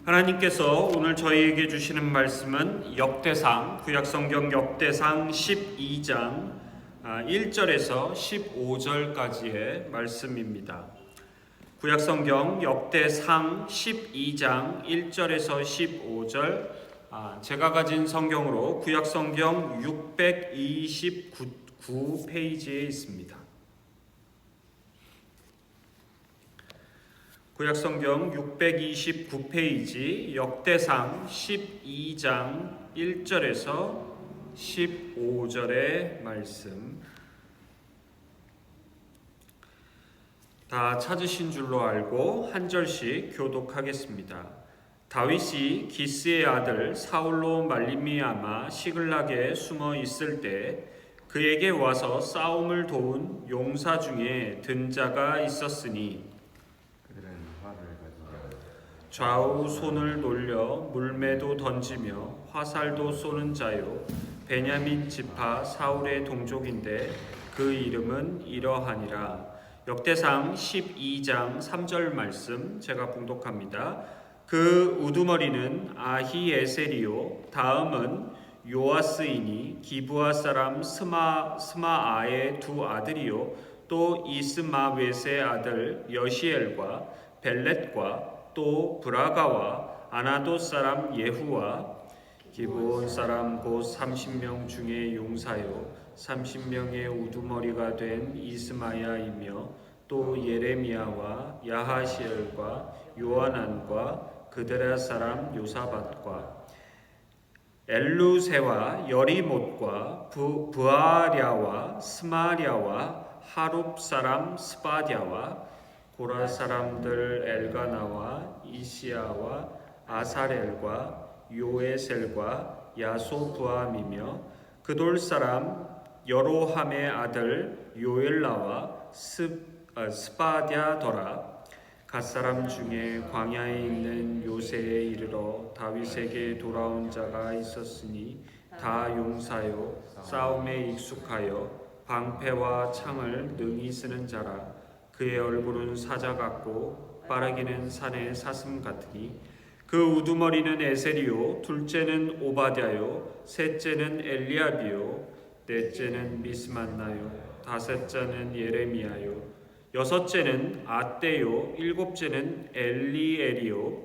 하나님께서 오늘 저희에게 주시는 말씀은 역대상, 구약성경 역대상 12장 1절에서 15절까지의 말씀입니다. 구약성경 역대상 12장 1절에서 15절, 제가 가진 성경으로 구약성경 629페이지에 있습니다. 구약성경 629페이지 역대상 12장 1절에서 15절의 말씀, 다 찾으신 줄로 알고 한 절씩 교독하겠습니다. 다윗이 기스의 아들 사울로 말미암아 시글락에 숨어 있을 때 그에게 와서 싸움을 도운 용사 중에 든 자가 있었으니 좌우 손을 놀려 물매도 던지며 화살도 쏘는 자요 베냐민 지파 사울의 동족인데 그 이름은 이러하니라. 역대상 12장 3절 말씀 제가 봉독합니다. 그 우두머리는 아히에셀이요 다음은 요아스이니 기브아 사람 스마아의 두 아들이요 또 이스마웨스의 아들 여시엘과 벨렛과 또 브라가와 아나도 사람 예후와 기브온 사람 곧 30명 중에 용사요 30명의 우두머리가 된 이스마야이며 또 예레미야와 야하시엘과 요하난과 그드라 사람 요사밧과 엘루세와 여리못과 부아랴와 스마랴와 하룹 사람 스바디아와 고라 사람들 엘가나와 이시야와 아사렐과 요에셀과 야소부암이며 그돌 사람 여로함의 아들 요엘라와 스바디아더라. 갓사람 중에 광야에 있는 요새에 이르러 다윗에게 돌아온 자가 있었으니 다 용사요 싸움에 익숙하여 방패와 창을 능히 쓰는 자라. 그의 얼굴은 사자 같고 빠르기는 산의 사슴 같으니 그 우두머리는 에셀이요 둘째는 오바댜요 셋째는 엘리압이요 넷째는 미스만나요 다섯째는 예레미야요 여섯째는 아떼요 일곱째는 엘리엘이요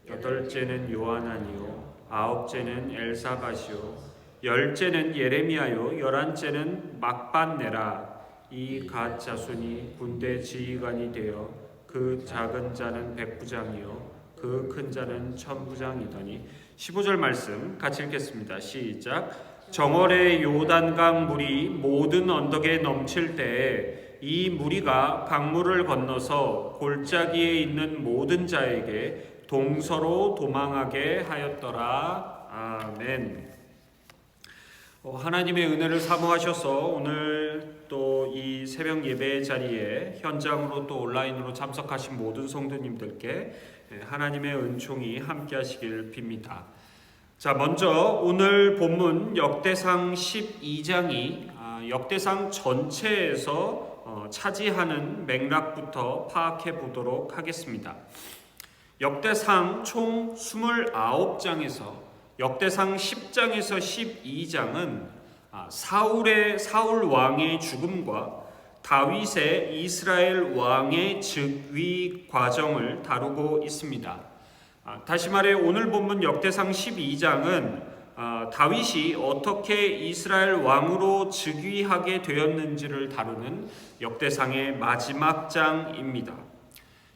여덟째는 요하난이요 아홉째는 엘사밧이요 열째는 예레미야요 열한째는 막반네라. 이 갓 자손이 군대 지휘관이 되어 그 작은 자는 백부장이요 그 큰 자는 천부장이더니 15절 말씀 같이 읽겠습니다. 시작. 정월에 요단강 물이 모든 언덕에 넘칠 때에 이 무리가 강물을 건너서 골짜기에 있는 모든 자에게 동서로 도망하게 하였더라. 아멘. 하나님의 은혜를 사모하셔서 오늘 또 이 새벽 예배 자리에 현장으로 또 온라인으로 참석하신 모든 성도님들께 하나님의 은총이 함께 하시길 빕니다. 자, 먼저 오늘 본문 역대상 12장이 역대상 전체에서 차지하는 맥락부터 파악해 보도록 하겠습니다. 역대상 총 29장에서 역대상 10장에서 12장은 사울 왕의 죽음과 다윗의 이스라엘 왕의 즉위 과정을 다루고 있습니다. 다시 말해 오늘 본문 역대상 12장은 다윗이 어떻게 이스라엘 왕으로 즉위하게 되었는지를 다루는 역대상의 마지막 장입니다.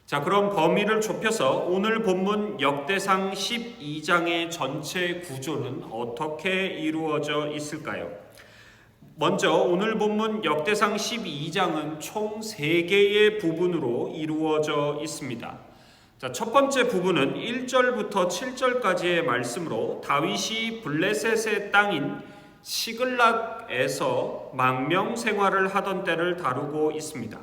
자, 그럼 범위를 좁혀서 오늘 본문 역대상 12장의 전체 구조는 어떻게 이루어져 있을까요? 먼저 오늘 본문 역대상 12장은 총 3개의 부분으로 이루어져 있습니다. 자, 첫 번째 부분은 1절부터 7절까지의 말씀으로 다윗이 블레셋의 땅인 시글락에서 망명 생활을 하던 때를 다루고 있습니다.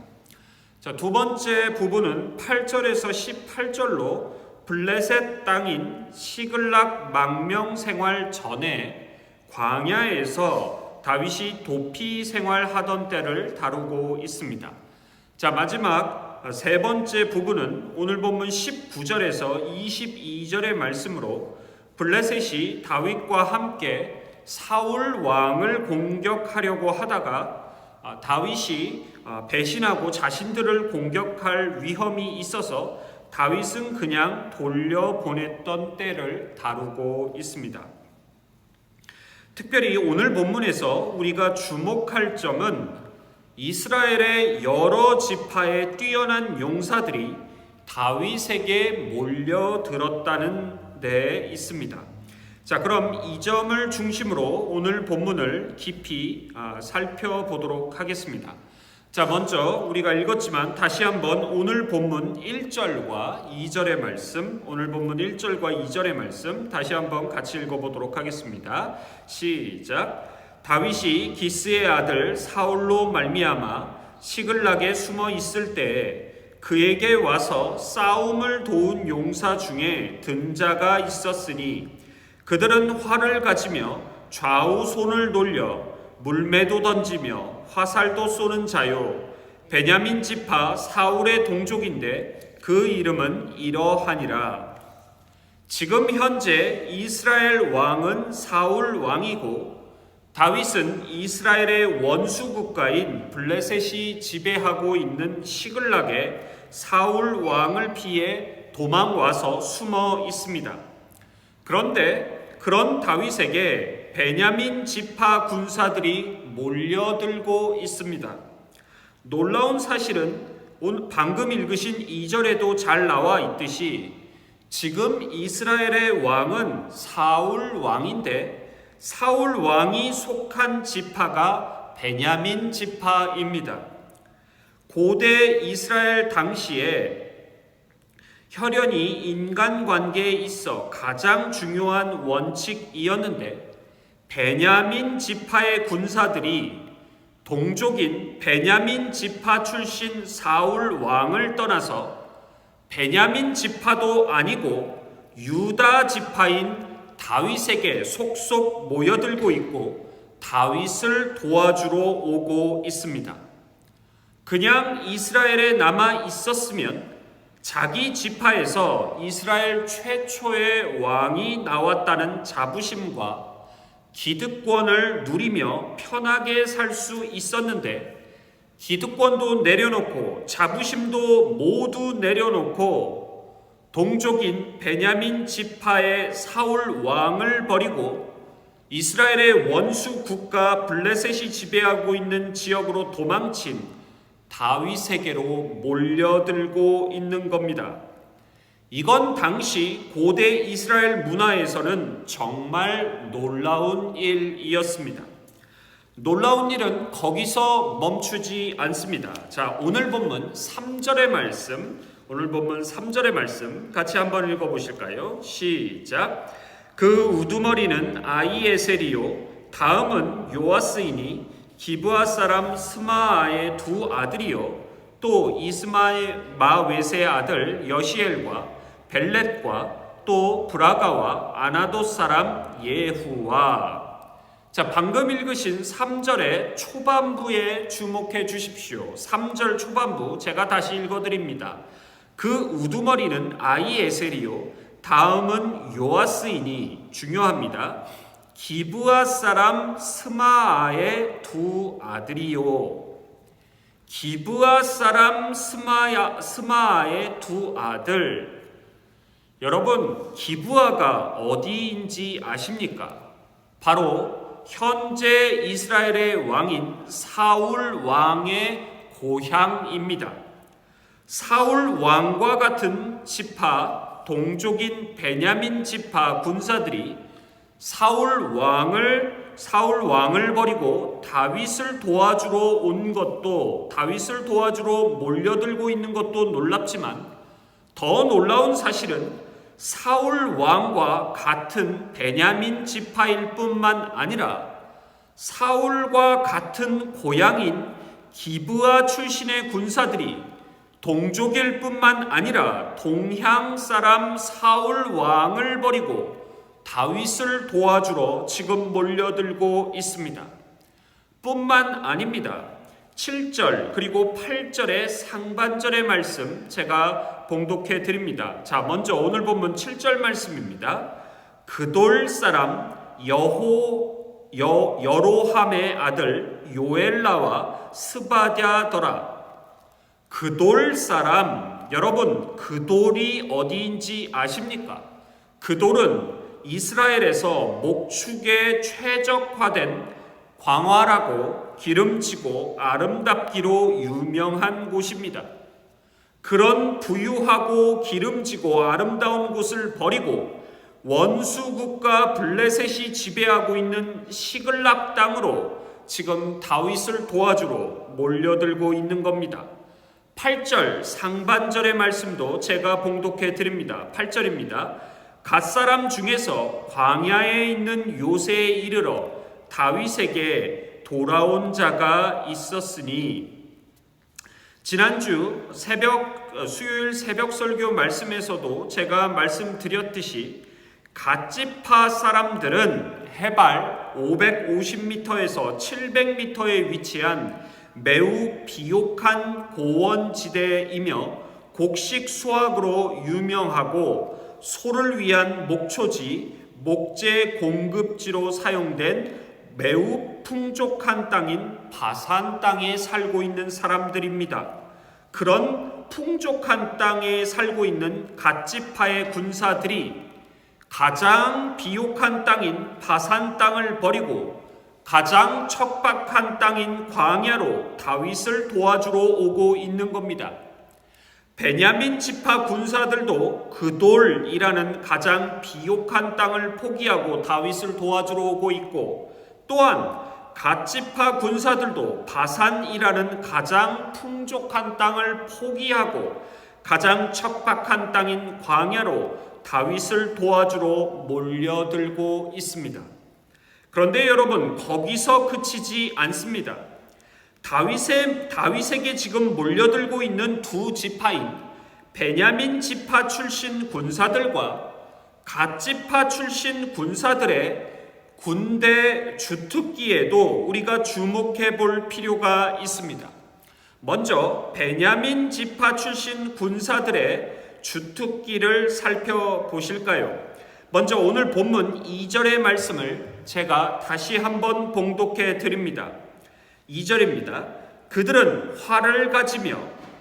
자, 두 번째 부분은 8절에서 18절로 블레셋 땅인 시글락 망명 생활 전에 광야에서 다윗이 도피 생활하던 때를 다루고 있습니다. 자, 마지막 세 번째 부분은 오늘 본문 19절에서 22절의 말씀으로 블레셋이 다윗과 함께 사울 왕을 공격하려고 하다가 다윗이 배신하고 자신들을 공격할 위험이 있어서 다윗은 그냥 돌려보냈던 때를 다루고 있습니다. 특별히 오늘 본문에서 우리가 주목할 점은 이스라엘의 여러 지파의 뛰어난 용사들이 다윗에게 몰려들었다는 데 있습니다. 자, 그럼 이 점을 중심으로 오늘 본문을 깊이 살펴보도록 하겠습니다. 자, 먼저 우리가 읽었지만 다시 한번 오늘 본문 1절과 2절의 말씀, 오늘 본문 1절과 2절의 말씀 다시 한번 같이 읽어보도록 하겠습니다. 시작. 다윗이 기스의 아들 사울로 말미암아 시글락에 숨어 있을 때에 그에게 와서 싸움을 도운 용사 중에 든 자가 있었으니 그들은 활을 가지며 좌우 손을 돌려 물매도 던지며 화살도 쏘는 자요 베냐민 지파 사울의 동족인데 그 이름은 이러하니라. 지금 현재 이스라엘 왕은 사울 왕이고 다윗은 이스라엘의 원수 국가인 블레셋이 지배하고 있는 시글락에 사울 왕을 피해 도망와서 숨어 있습니다. 그런데 그런 다윗에게 베냐민 지파 군사들이 몰려들고 있습니다. 놀라운 사실은 방금 읽으신 2절에도 잘 나와 있듯이 지금 이스라엘의 왕은 사울 왕인데 사울 왕이 속한 지파가 베냐민 지파입니다. 고대 이스라엘 당시에 혈연이 인간관계에 있어 가장 중요한 원칙이었는데 베냐민 지파의 군사들이 동족인 베냐민 지파 출신 사울 왕을 떠나서 베냐민 지파도 아니고 유다 지파인 다윗에게 속속 모여들고 있고 다윗을 도와주러 오고 있습니다. 그냥 이스라엘에 남아 있었으면 자기 지파에서 이스라엘 최초의 왕이 나왔다는 자부심과 기득권을 누리며 편하게 살 수 있었는데 기득권도 내려놓고 자부심도 모두 내려놓고 동족인 베냐민 지파의 사울 왕을 버리고 이스라엘의 원수 국가 블레셋이 지배하고 있는 지역으로 도망친 다윗에게로 몰려들고 있는 겁니다. 이건 당시 고대 이스라엘 문화에서는 정말 놀라운 일이었습니다. 놀라운 일은 거기서 멈추지 않습니다. 자, 오늘 본문 3절의 말씀, 오늘 본문 3절의 말씀 같이 한번 읽어보실까요? 시작. 그 우두머리는 아히에셀이요 다음은 요아스이니 기브아 사람 스마아의 두 아들이요 또 이스마웨스의 아들 여시엘과 벨렛과 또 브라가와 아나도 사람 예후와. 자, 방금 읽으신 3절의 초반부에 주목해 주십시오. 3절 초반부 제가 다시 읽어드립니다. 그 우두머리는 아히에셀이요 다음은 요아스이니 중요합니다. 기브아 사람 스마아의 두 아들이요. 기브아 사람 스마아의 두 아들. 여러분, 기브아가 어디인지 아십니까? 바로 현재 이스라엘의 왕인 사울 왕의 고향입니다. 사울 왕과 같은 지파, 동족인 베냐민 지파 군사들이 사울 왕을 버리고 다윗을 도와주러 온 것도, 다윗을 도와주러 몰려들고 있는 것도 놀랍지만 더 놀라운 사실은 사울 왕과 같은 베냐민 지파일 뿐만 아니라 사울과 같은 고향인 기브아 출신의 군사들이 동족일 뿐만 아니라 동향 사람 사울 왕을 버리고 다윗을 도와주러 지금 몰려들고 있습니다. 뿐만 아닙니다. 7절 그리고 8절의 상반절의 말씀 제가 봉독해 드립니다. 자, 먼저 오늘 본문 7절 말씀입니다. 그돌 사람 여로함의 아들 요엘라와 스바랴더라. 그돌 사람, 여러분 그돌이 어디인지 아십니까? 그돌은 이스라엘에서 목축에 최적화된 광활하고 기름지고 아름답기로 유명한 곳입니다. 그런 부유하고 기름지고 아름다운 곳을 버리고 원수국가 블레셋이 지배하고 있는 시글락 땅으로 지금 다윗을 도와주러 몰려들고 있는 겁니다. 8절 상반절의 말씀도 제가 봉독해 드립니다. 8절입니다. 갓사람 중에서 광야에 있는 요새에 이르러 다윗에게 돌아온 자가 있었으니, 지난주 수요일 새벽 설교 말씀에서도 제가 말씀드렸듯이 갓지파 사람들은 해발 550m에서 700m에 위치한 매우 비옥한 고원지대이며 곡식 수확으로 유명하고 소를 위한 목초지, 목재 공급지로 사용된 매우 풍족한 땅인 바산 땅에 살고 있는 사람들입니다. 그런 풍족한 땅에 살고 있는 갓지파의 군사들이 가장 비옥한 땅인 바산 땅을 버리고 가장 척박한 땅인 광야로 다윗을 도와주러 오고 있는 겁니다. 베냐민 지파 군사들도 그돌이라는 가장 비옥한 땅을 포기하고 다윗을 도와주러 오고 있고, 또한 갓지파 군사들도 바산이라는 가장 풍족한 땅을 포기하고 가장 척박한 땅인 광야로 다윗을 도와주러 몰려들고 있습니다. 그런데 여러분, 거기서 그치지 않습니다. 다윗에게 지금 몰려들고 있는 두 지파인 베냐민 지파 출신 군사들과 갓지파 출신 군사들의 군대 주특기에도 우리가 주목해 볼 필요가 있습니다. 먼저 베냐민 지파 출신 군사들의 주특기를 살펴보실까요? 먼저 오늘 본문 2절의 말씀을 제가 다시 한번 봉독해 드립니다. 2절입니다. 그들은 활을 가지며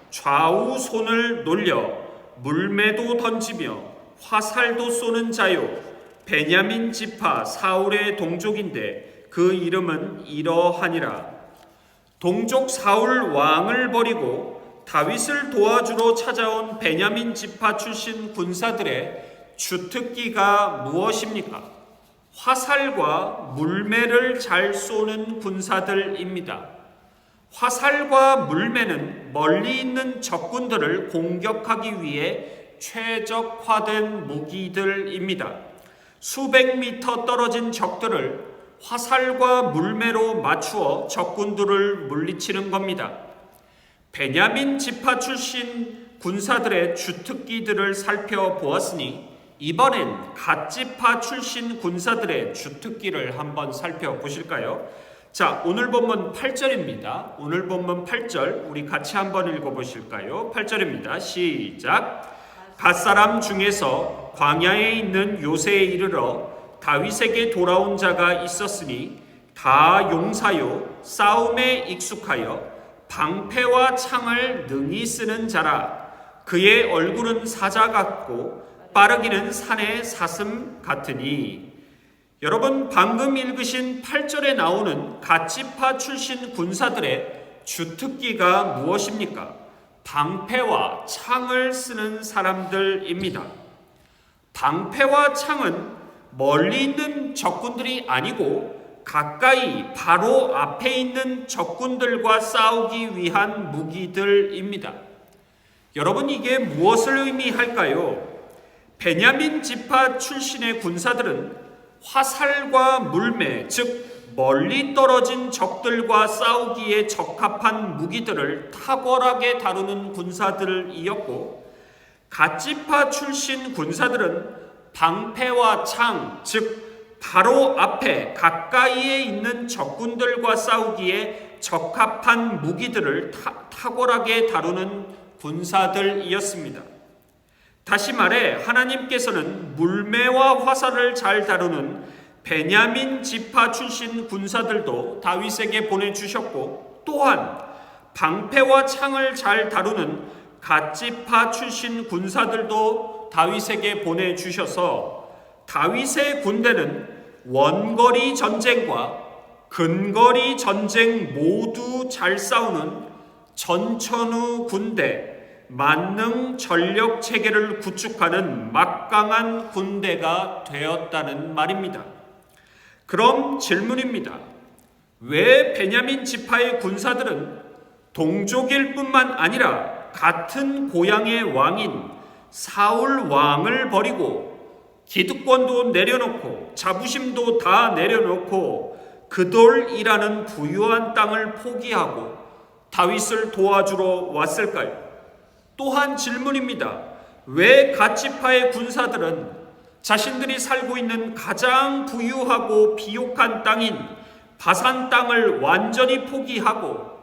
좌우 손을 놀려 물매도 던지며 화살도 쏘는 자요, 베냐민 지파 사울의 동족인데 그 이름은 이러하니라. 동족 사울 왕을 버리고 다윗을 도와주러 찾아온 베냐민 지파 출신 군사들의 주특기가 무엇입니까? 화살과 물매를 잘 쏘는 군사들입니다. 화살과 물매는 멀리 있는 적군들을 공격하기 위해 최적화된 무기들입니다. 수백 미터 떨어진 적들을 화살과 물매로 맞추어 적군들을 물리치는 겁니다. 베냐민 지파 출신 군사들의 주특기들을 살펴보았으니 이번엔 갓지파 출신 군사들의 주특기를 한번 살펴보실까요? 자, 오늘 본문 8절입니다. 오늘 본문 8절 우리 같이 한번 읽어보실까요? 8절입니다. 시작. 갓사람 중에서 광야에 있는 요새에 이르러 다윗에게 돌아온 자가 있었으니 다 용사요 싸움에 익숙하여 방패와 창을 능히 쓰는 자라. 그의 얼굴은 사자 같고 빠르기는 산의 사슴 같으니. 여러분, 방금 읽으신 8절에 나오는 갓지파 출신 군사들의 주특기가 무엇입니까? 방패와 창을 쓰는 사람들입니다. 방패와 창은 멀리 있는 적군들이 아니고 가까이 바로 앞에 있는 적군들과 싸우기 위한 무기들입니다. 여러분, 이게 무엇을 의미할까요? 베냐민 지파 출신의 군사들은 화살과 물매, 즉 멀리 떨어진 적들과 싸우기에 적합한 무기들을 탁월하게 다루는 군사들이었고, 갓지파 출신 군사들은 방패와 창, 즉 바로 앞에 가까이에 있는 적군들과 싸우기에 적합한 무기들을 탁월하게 다루는 군사들이었습니다. 다시 말해 하나님께서는 물매와 화살을 잘 다루는 베냐민 지파 출신 군사들도 다윗에게 보내주셨고, 또한 방패와 창을 잘 다루는 갓 지파 출신 군사들도 다윗에게 보내주셔서 다윗의 군대는 원거리 전쟁과 근거리 전쟁 모두 잘 싸우는 전천후 군대, 만능 전력 체계를 구축하는 막강한 군대가 되었다는 말입니다. 그럼 질문입니다. 왜 베냐민 지파의 군사들은 동족일 뿐만 아니라 같은 고향의 왕인 사울 왕을 버리고 기득권도 내려놓고 자부심도 다 내려놓고 그돌이라는 부유한 땅을 포기하고 다윗을 도와주러 왔을까요? 또한 질문입니다. 왜 갓지파의 군사들은 자신들이 살고 있는 가장 부유하고 비옥한 땅인 바산 땅을 완전히 포기하고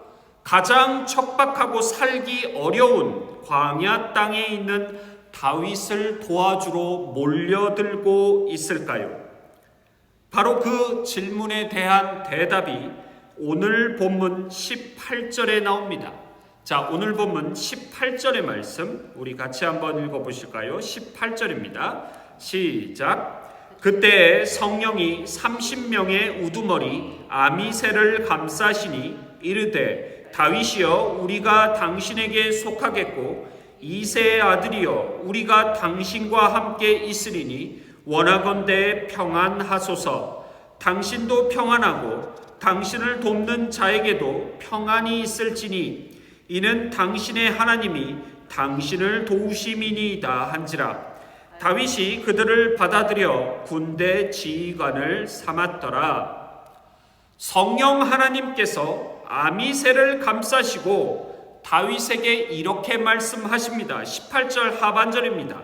가장 척박하고 살기 어려운 광야 땅에 있는 다윗을 도와주러 몰려들고 있을까요? 바로 그 질문에 대한 대답이 오늘 본문 18절에 나옵니다. 자, 오늘 본문 18절의 말씀 우리 같이 한번 읽어보실까요? 18절입니다. 시작. 그때 성령이 30명의 우두머리 아미새를 감싸시니 이르되 다윗이여 우리가 당신에게 속하겠고 이새의 아들이여 우리가 당신과 함께 있으리니 원하건대 평안하소서. 당신도 평안하고 당신을 돕는 자에게도 평안이 있을지니 이는 당신의 하나님이 당신을 도우심이니이다 한지라. 다윗이 그들을 받아들여 군대 지휘관을 삼았더라. 성령 하나님께서 아미새를 감싸시고 다윗에게 이렇게 말씀하십니다. 18절 하반절입니다.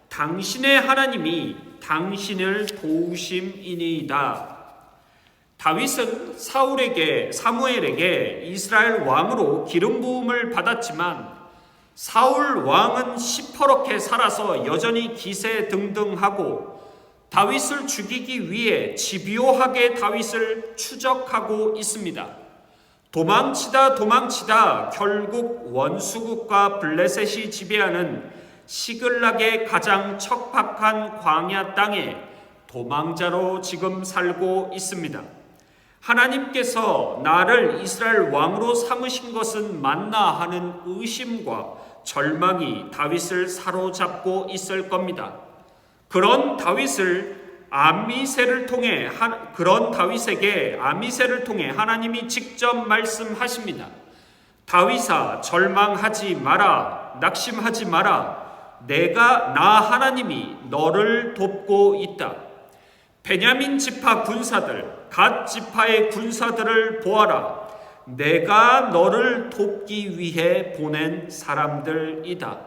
당신의 하나님이 당신을 도우심이니이다. 다윗은 사무엘에게 이스라엘 왕으로 기름 부음을 받았지만 사울 왕은 시퍼렇게 살아서 여전히 기세등등하고 다윗을 죽이기 위해 집요하게 다윗을 추적하고 있습니다. 도망치다 결국 원수국과 블레셋이 지배하는 시글락의 가장 척박한 광야 땅에 도망자로 지금 살고 있습니다. 하나님께서 나를 이스라엘 왕으로 삼으신 것은 맞나 하는 의심과 절망이 다윗을 사로잡고 있을 겁니다. 그런 다윗에게 아미새를 통해 하나님이 직접 말씀하십니다. 다윗아, 절망하지 마라, 낙심하지 마라. 나 하나님이 너를 돕고 있다. 베냐민 지파 군사들, 갓 지파의 군사들을 보아라. 내가 너를 돕기 위해 보낸 사람들이다.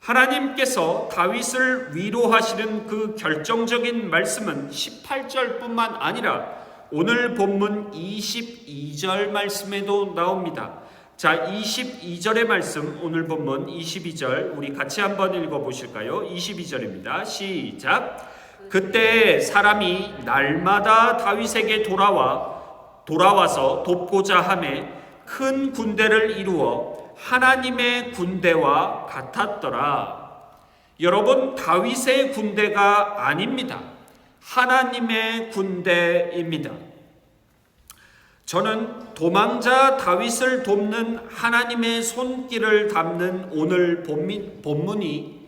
하나님께서 다윗을 위로하시는 그 결정적인 말씀은 18절뿐만 아니라 오늘 본문 22절 말씀에도 나옵니다. 자, 22절의 말씀, 오늘 본문 22절 우리 같이 한번 읽어보실까요? 22절입니다. 시작. 그때 사람이 날마다 다윗에게 돌아와서 돕고자 하매 큰 군대를 이루어 하나님의 군대와 같았더라. 여러분, 다윗의 군대가 아닙니다. 하나님의 군대입니다. 저는 도망자 다윗을 돕는 하나님의 손길을 담는 오늘 본문이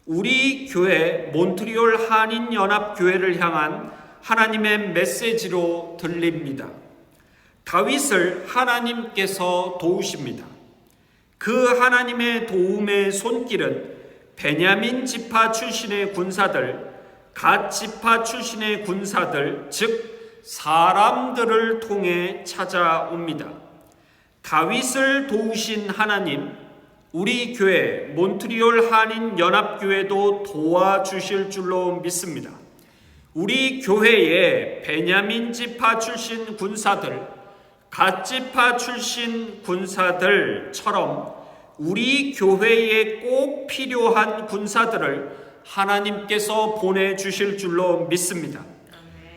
우리 교회 몬트리올 한인연합교회를 향한 하나님의 메시지로 들립니다. 다윗을 하나님께서 도우십니다. 그 하나님의 도움의 손길은 베냐민 지파 출신의 군사들, 갓 지파 출신의 군사들, 즉 사람들을 통해 찾아옵니다. 다윗을 도우신 하나님, 우리 교회 몬트리올 한인연합교회도 도와주실 줄로 믿습니다. 우리 교회의 베냐민 지파 출신 군사들, 갓지파 출신 군사들처럼 우리 교회에 꼭 필요한 군사들을 하나님께서 보내주실 줄로 믿습니다.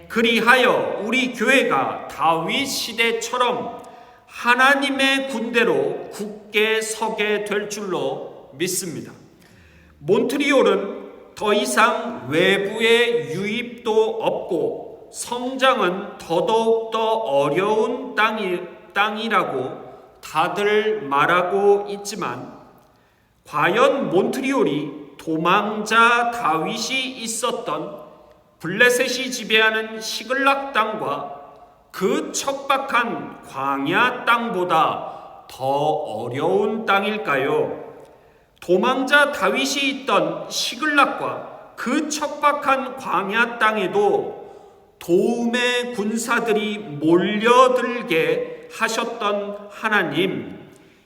그리하여 우리 교회가 다윗 시대처럼 하나님의 군대로 굳게 서게 될 줄로 믿습니다. 몬트리올은 더 이상 외부의 유입도 없고 성장은 더더욱더 어려운 땅이라고 다들 말하고 있지만, 과연 몬트리올이 도망자 다윗이 있었던 블레셋이 지배하는 시글락 땅과 그 척박한 광야 땅보다 더 어려운 땅일까요? 도망자 다윗이 있던 시글락과 그 척박한 광야 땅에도 도움의 군사들이 몰려들게 하셨던 하나님,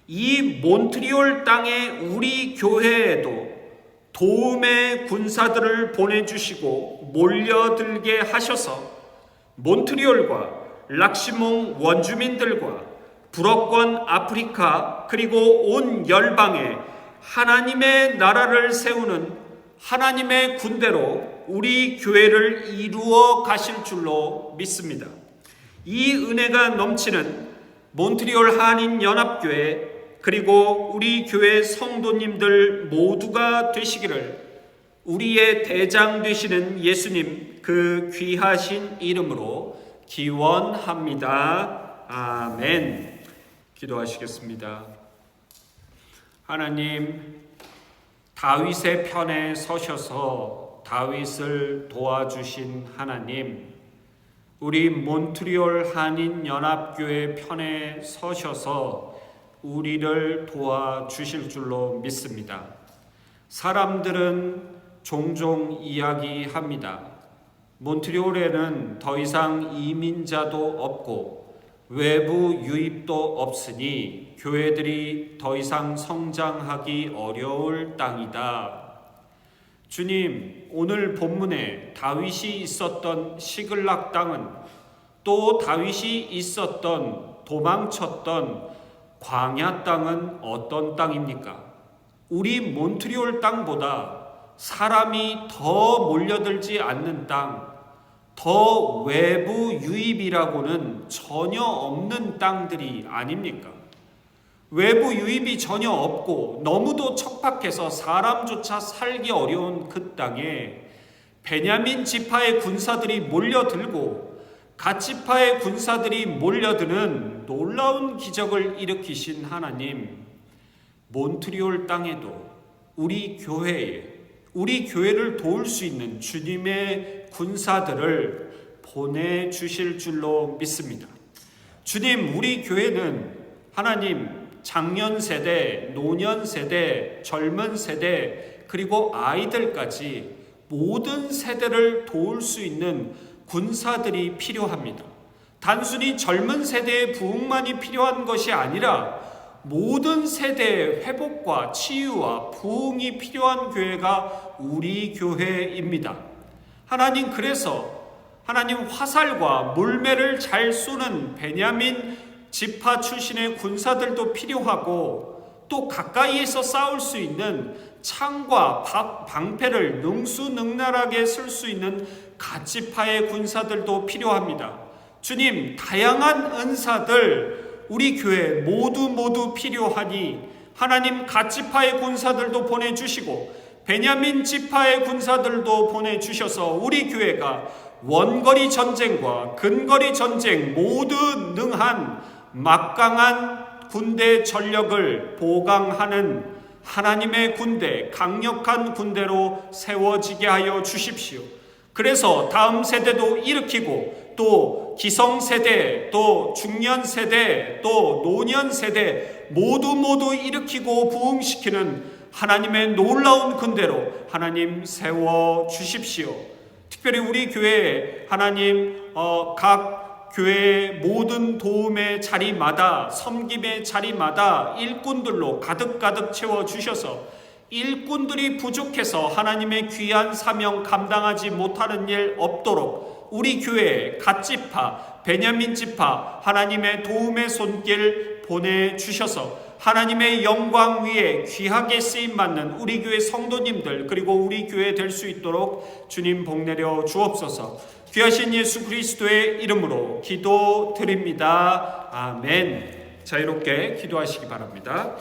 이 몬트리올 땅의 우리 교회에도 도움의 군사들을 보내주시고 몰려들게 하셔서 몬트리올과 락시몽 원주민들과 불어권 아프리카 그리고 온 열방에 하나님의 나라를 세우는 하나님의 군대로 우리 교회를 이루어 가실 줄로 믿습니다. 이 은혜가 넘치는 몬트리올 한인연합교회 그리고 우리 교회 성도님들 모두가 되시기를 우리의 대장 되시는 예수님 그 귀하신 이름으로 기원합니다. 아멘. 기도하시겠습니다. 하나님, 다윗의 편에 서셔서 다윗을 도와주신 하나님, 우리 몬트리올 한인연합교회 편에 서셔서 우리를 도와주실 줄로 믿습니다. 사람들은 종종 이야기합니다. 몬트리올에는 더 이상 이민자도 없고 외부 유입도 없으니 교회들이 더 이상 성장하기 어려울 땅이다. 주님, 오늘 본문에 다윗이 있었던 시글락 땅은 또 다윗이 있었던 도망쳤던 광야 땅은 어떤 땅입니까? 우리 몬트리올 땅보다 사람이 더 몰려들지 않는 땅, 더 외부 유입이라고는 전혀 없는 땅들이 아닙니까? 외부 유입이 전혀 없고 너무도 척박해서 사람조차 살기 어려운 그 땅에 베냐민 지파의 군사들이 몰려들고 갓 지파의 군사들이 몰려드는 놀라운 기적을 일으키신 하나님, 몬트리올 땅에도 우리 교회를 도울 수 있는 주님의 군사들을 보내주실 줄로 믿습니다. 주님, 우리 교회는 하나님 장년 세대, 노년 세대, 젊은 세대, 그리고 아이들까지 모든 세대를 도울 수 있는 군사들이 필요합니다. 단순히 젊은 세대의 부흥만이 필요한 것이 아니라 모든 세대의 회복과 치유와 부흥이 필요한 교회가 우리 교회입니다. 하나님, 그래서 하나님 화살과 물매를 잘 쏘는 베냐민 지파 출신의 군사들도 필요하고 또 가까이에서 싸울 수 있는 창과 방패를 능수능란하게 쓸 수 있는 갓지파의 군사들도 필요합니다. 주님, 다양한 은사들 우리 교회 모두 필요하니 하나님 갓지파의 군사들도 보내주시고 베냐민 지파의 군사들도 보내주셔서 우리 교회가 원거리 전쟁과 근거리 전쟁 모두 능한 막강한 군대 전력을 보강하는 하나님의 군대, 강력한 군대로 세워지게 하여 주십시오. 그래서 다음 세대도 일으키고 또 기성세대, 또 중년세대, 또 노년세대 모두 일으키고 부흥시키는 하나님의 놀라운 군대로 하나님 세워주십시오. 특별히 우리 교회에 하나님 각 교회의 모든 도움의 자리마다, 섬김의 자리마다 일꾼들로 가득 채워주셔서 일꾼들이 부족해서 하나님의 귀한 사명 감당하지 못하는 일 없도록 우리 교회에 갓 지파, 베냐민 지파 하나님의 도움의 손길 보내주셔서 하나님의 영광 위에 귀하게 쓰임받는 우리 교회 성도님들 그리고 우리 교회 될 수 있도록 주님 복내려 주옵소서. 귀하신 예수 그리스도의 이름으로 기도드립니다. 아멘. 자유롭게 기도하시기 바랍니다.